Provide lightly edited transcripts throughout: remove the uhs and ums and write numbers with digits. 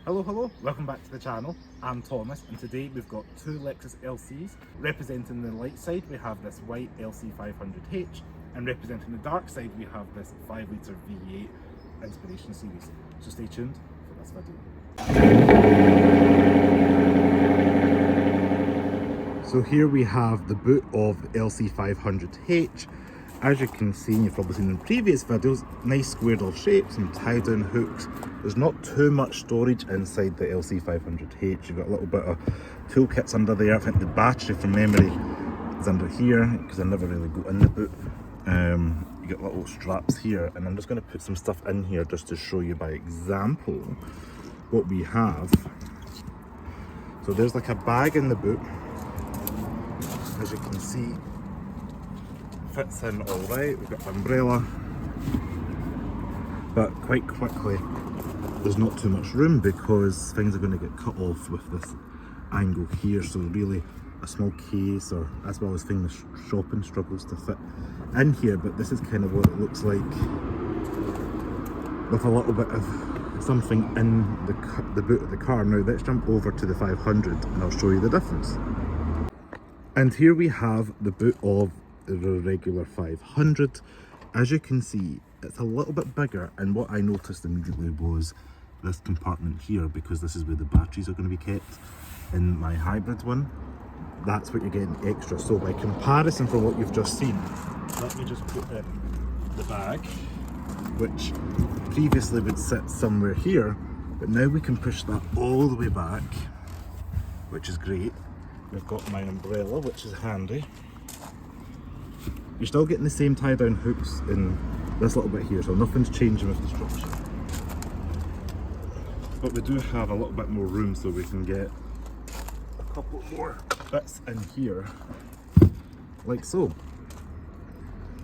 Hello, welcome back to the channel. I'm Thomas and today we've got two Lexus LCs. Representing the light side we have this white LC500H and representing the dark side we have this 5-litre V8 Inspiration Series. So stay tuned for this video. So here we have the boot of the LC500H. As you can see, and you've probably seen in previous videos, nice squared off shape, some tie down hooks. There's not too much storage inside the LC500H. You've got a little bit of toolkits under there. I think the battery from memory is under here because I never really go in the boot. You got little straps here, and I'm just going to put some stuff in here just to show you by example what we have. So there's like a bag in the boot, as you can see. Fits in all right. We've got an umbrella, but quite quickly there's not too much room because things are going to get cut off with this angle here. So really a small case, or as well as things shopping, struggles to fit in here. But this is kind of what it looks like with a little bit of something in the boot of the car. Now let's jump over to the 500 and I'll show you the difference. And here we have the boot of the regular 500. As you can see, it's a little bit bigger, and what I noticed immediately was this compartment here, because this is where the batteries are going to be kept. In my hybrid one, that's what you're getting extra. So by comparison from what you've just seen, let me just put in the bag, which previously would sit somewhere here, but now we can push that all the way back, which is great. We've got my umbrella, which is handy. You're still getting the same tie down hooks in this little bit here, so nothing's changing with the structure. But we do have a little bit more room, so we can get a couple more bits in here, like so.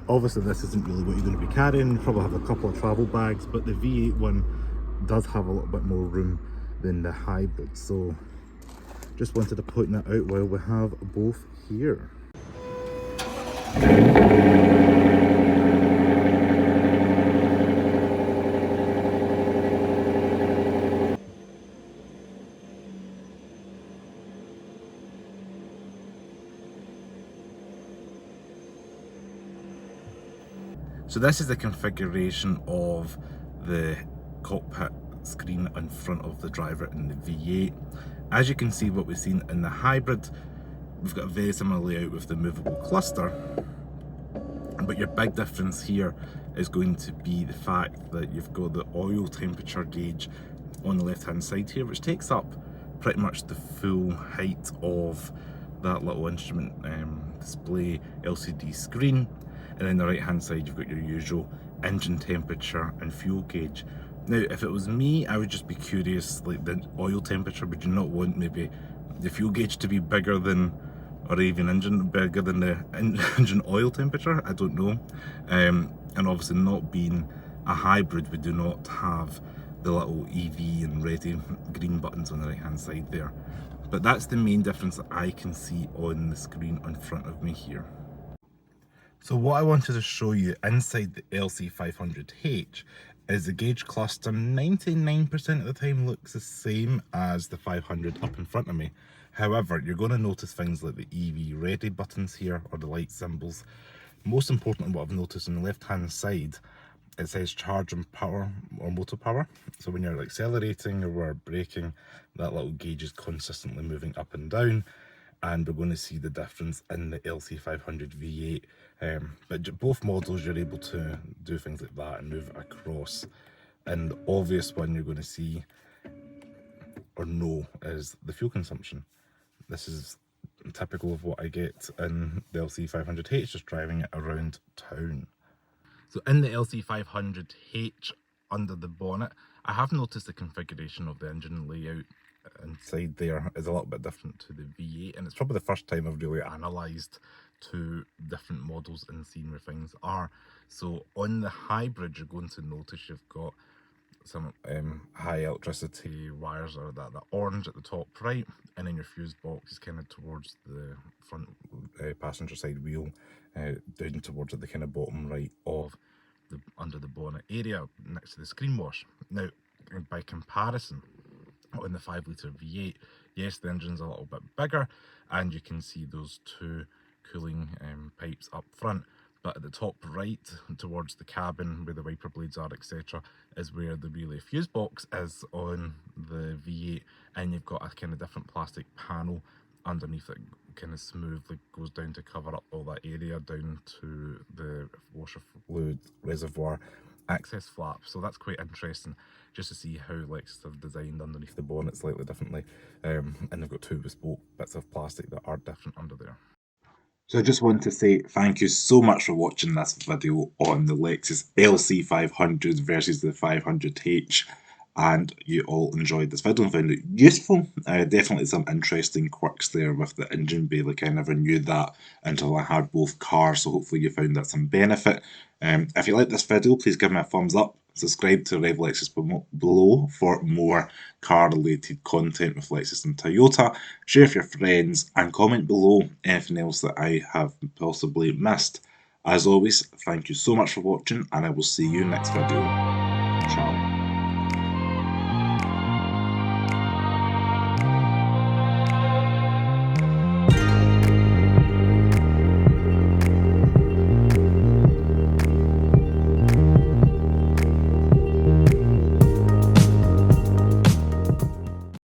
Obviously this isn't really what you're going to be carrying. You probably have a couple of travel bags, but the V8 one does have a little bit more room than the hybrid, so just wanted to point that out while we have both here. So this is the configuration of the cockpit screen in front of the driver in the V8. As you can see, what we've seen in the hybrid, we've got a very similar layout with the movable cluster, but your big difference here is going to be the fact that you've got the oil temperature gauge on the left hand side here, which takes up pretty much the full height of that little instrument display LCD screen. And then the right hand side you've got your usual engine temperature and fuel gauge. Now if it was me, I would just be curious, like the oil temperature, would you not want maybe the fuel gauge to be bigger than, or even engine bigger than the engine oil temperature? I don't know. And obviously, not being a hybrid, we do not have the little EV and ready green buttons on the right hand side there. But that's the main difference that I can see on the screen in front of me here. So what I wanted to show you inside the LC500H is the gauge cluster 99% of the time looks the same as the 500 up in front of me. However, you're going to notice things like the EV ready buttons here, or the light symbols. Most importantly, what I've noticed on the left hand side, it says charge and power or motor power. So when you're accelerating or braking, that little gauge is consistently moving up and down. And we're going to see the difference in the LC500 V8. But both models, you're able to do things like that and move it across. And the obvious one you're going to see or know is the fuel consumption. This is typical of what I get in the LC500H, just driving it around town. So in the LC500H, under the bonnet, I have noticed the configuration of the engine layout inside there is a little bit different to the V8, and it's probably the first time I've really analysed two different models and seen where things are. So on the hybrid, you're going to notice you've got some high electricity wires, or that orange at the top right, and then your fuse box is kind of towards the front passenger side wheel, down towards the kind of bottom right of the under the bonnet area next to the screen wash. Now by comparison, on the 5-litre V8. Yes, the engine's a little bit bigger, and you can see those two cooling pipes up front, but at the top right towards the cabin where the wiper blades are, etc., is where the relay fuse box is on the V8, and you've got a kind of different plastic panel underneath that kind of smoothly goes down to cover up all that area down to the washer fluid reservoir access flap. So that's quite interesting just to see how Lexus have designed underneath the bonnet slightly differently, and they've got two bespoke bits of plastic that are different under there. So I just want to say thank you so much for watching this video on the Lexus LC 500 versus the 500H, and you all enjoyed this video and found it useful. Definitely some interesting quirks there with the engine bay, like I never knew that until I had both cars, so hopefully you found that some benefit. If you like this video, please give me a thumbs up. Subscribe to Rev Lexus below for more car-related content with Lexus and Toyota. Share with your friends and comment below anything else that I have possibly missed. As always, thank you so much for watching, and I will see you next video.